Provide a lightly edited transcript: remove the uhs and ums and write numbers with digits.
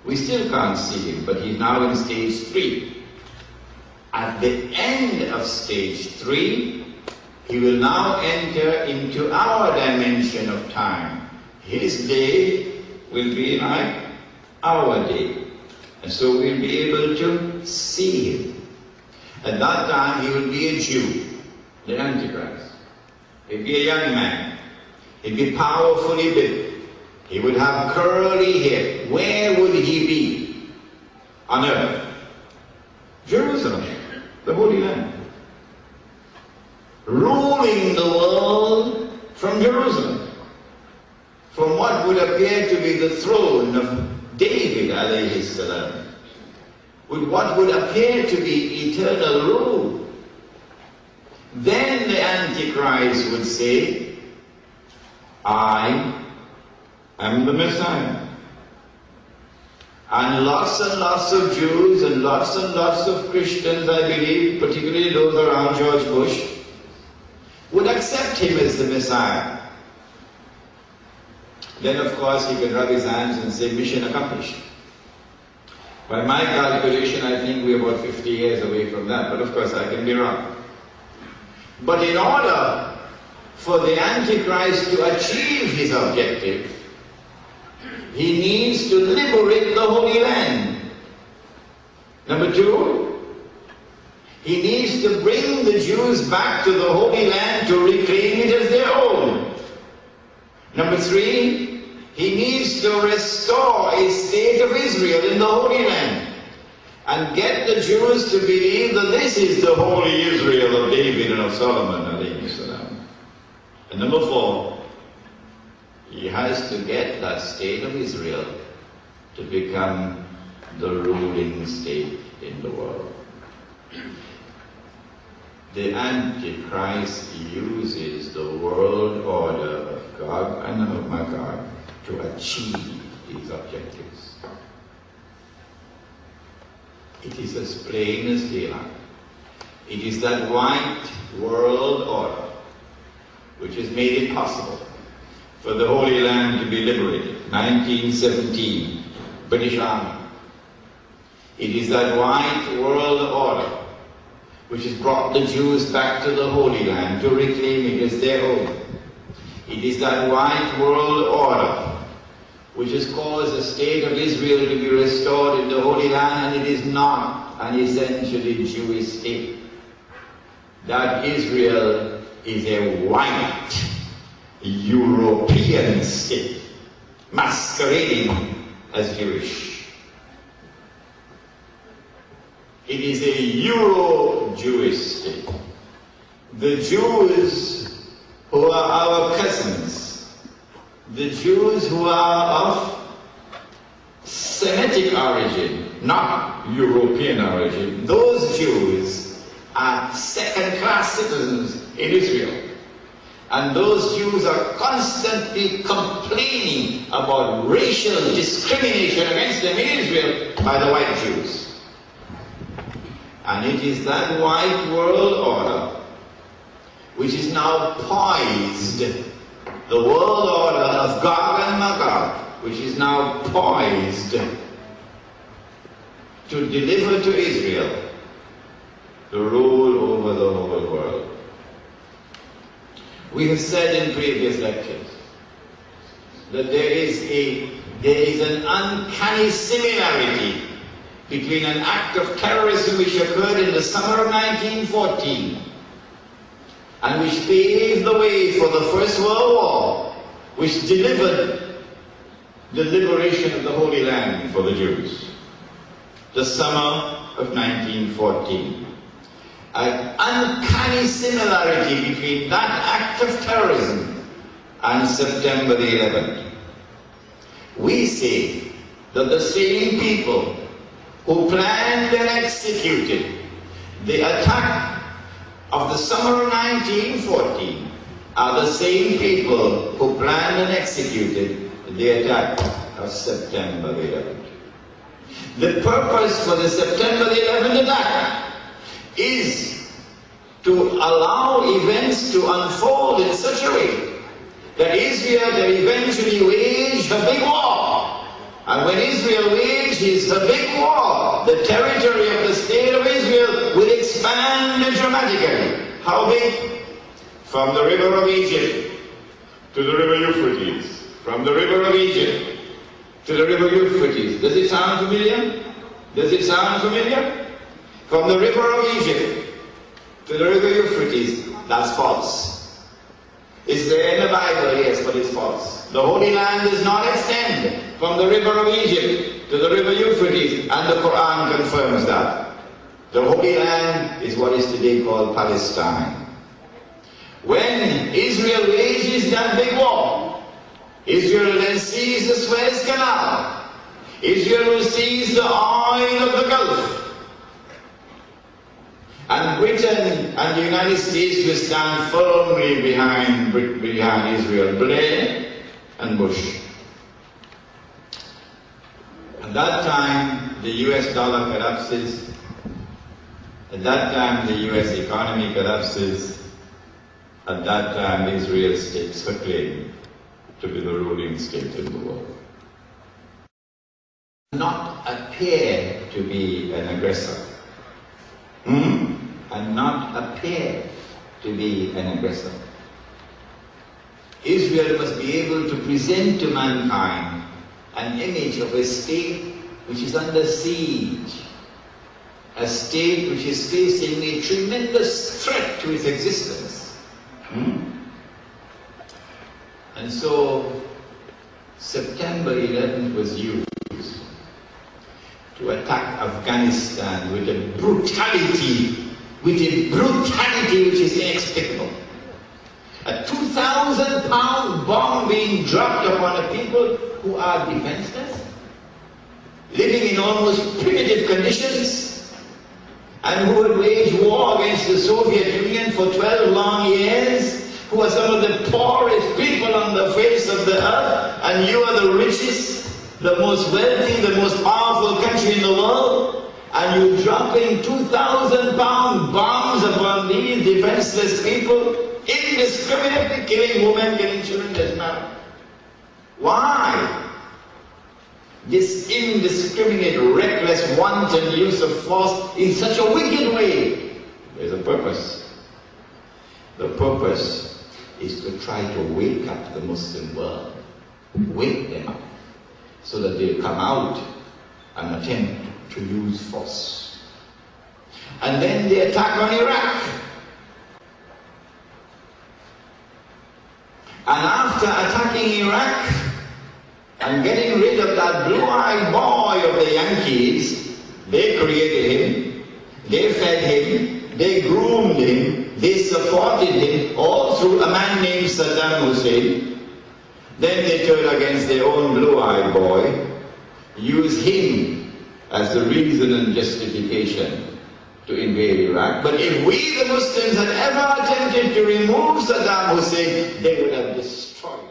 We still can't see him, but he's now in stage 3. At the end of stage 3, he will now enter into our dimension of time. His day will be like our day. And so we'll be able to see him. At that time, he will be a Jew, the Antichrist. He'd be a young man. He'd be powerfully built. He would have curly hair. Where would he be on earth? Jerusalem, the Holy Land. Ruling the world from Jerusalem. From what would appear to be the throne of David, alayhi salam. With what would appear to be eternal rule. Then the Antichrist would say, I am the Messiah. And lots of Jews and lots of Christians, I believe, particularly those around George Bush, would accept him as the Messiah. Then of course he could rub his hands and say, mission accomplished. By my calculation, I think we're about 50 years away from that, but of course I can be wrong. But in order for the Antichrist to achieve his objective, he needs to liberate the Holy Land. Number 2, he needs to bring the Jews back to the Holy Land to reclaim it as their own. Number 3, he needs to restore a state of Israel in the Holy Land and get the Jews to believe that this is the holy Israel of David and of Solomon, alayhi salam. And number 4, he has to get that state of Israel to become the ruling state in the world. The Antichrist uses the world order of Gog and Magog to achieve his objectives. It is as plain as daylight. It is that white world order which has made it possible for the Holy Land to be liberated. 1917, British Army. It is that white world order which has brought the Jews back to the Holy Land to reclaim it as their own. It is that white world order which has caused the state of Israel to be restored in the Holy Land, and it is not an essentially Jewish state. That Israel is a white European state, masquerading as Jewish. It is a Euro-Jewish state. The Jews who are our cousins, the Jews who are of Semitic origin, not European origin, those Jews are second-class citizens in Israel. And those Jews are constantly complaining about racial discrimination against them in Israel by the white Jews. And it is that white world order which is now poised, the world order of Gog and Magog, which is now poised to deliver to Israel the rule over the whole world. We have said in previous lectures that there is an uncanny similarity between an act of terrorism which occurred in the summer of 1914 and which paved the way for the First World War, which delivered the liberation of the Holy Land for the Jews. The summer of 1914. An uncanny similarity between that act of terrorism and September the 11th. We say that the same people who planned and executed the attack of the summer of 1914 are the same people who planned and executed the attack of September the 11th. The purpose for the September the 11th attack is to allow events to unfold in such a way that Israel can eventually wage a big war And when Israel wages the big war, the territory of the state of Israel will expand dramatically. How big? From the river of Egypt to the river Euphrates. From the river of Egypt to the river Euphrates. Does it sound familiar? Does it sound familiar? From the river of Egypt to the river Euphrates. That's false. Is there in the Bible? Yes, but it's false. The Holy Land does not extend from the river of Egypt to the river Euphrates, and the Quran confirms that. The Holy Land is what is today called Palestine. When Israel wages that big war, Israel then sees the Suez Canal. Israel will seize the oil of the Gulf. And Britain and the United States will stand firmly behind Israel, Blair and Bush. At that time, the US dollar collapses. At that time, the US economy collapses. At that time, Israel stakes her claim to be the ruling state in the world. Not appear to be an aggressor. And not appear to be an aggressor. Israel must be able to present to mankind an image of a state which is under siege, a state which is facing a tremendous threat to its existence. And so September 11th was used to attack Afghanistan with a brutality which is inexplicable. A 2,000-pound bomb being dropped upon a people who are defenseless, living in almost primitive conditions, and who had waged war against the Soviet Union for 12 long years, who are some of the poorest people on the face of the earth, and you are the richest, the most wealthy, the most powerful country in the world, and you're dropping 2,000-pound bombs upon these defenseless people, indiscriminately killing women, killing children, doesn't matter. Why? This indiscriminate, reckless, wanton use of force in such a wicked way. There's a purpose. The purpose is to try to wake up the Muslim world, wake them up, so that they'll come out and attempt to use force. And then the attack on Iraq. And after attacking Iraq and getting rid of that blue-eyed boy of the Yankees, they created him, they fed him, they groomed him, they supported him, all through a man named Saddam Hussein. Then they turned against their own blue-eyed boy, used him as the reason and justification to invade Iraq. But if we, the Muslims, had ever attempted to remove Saddam Hussein, they would have destroyed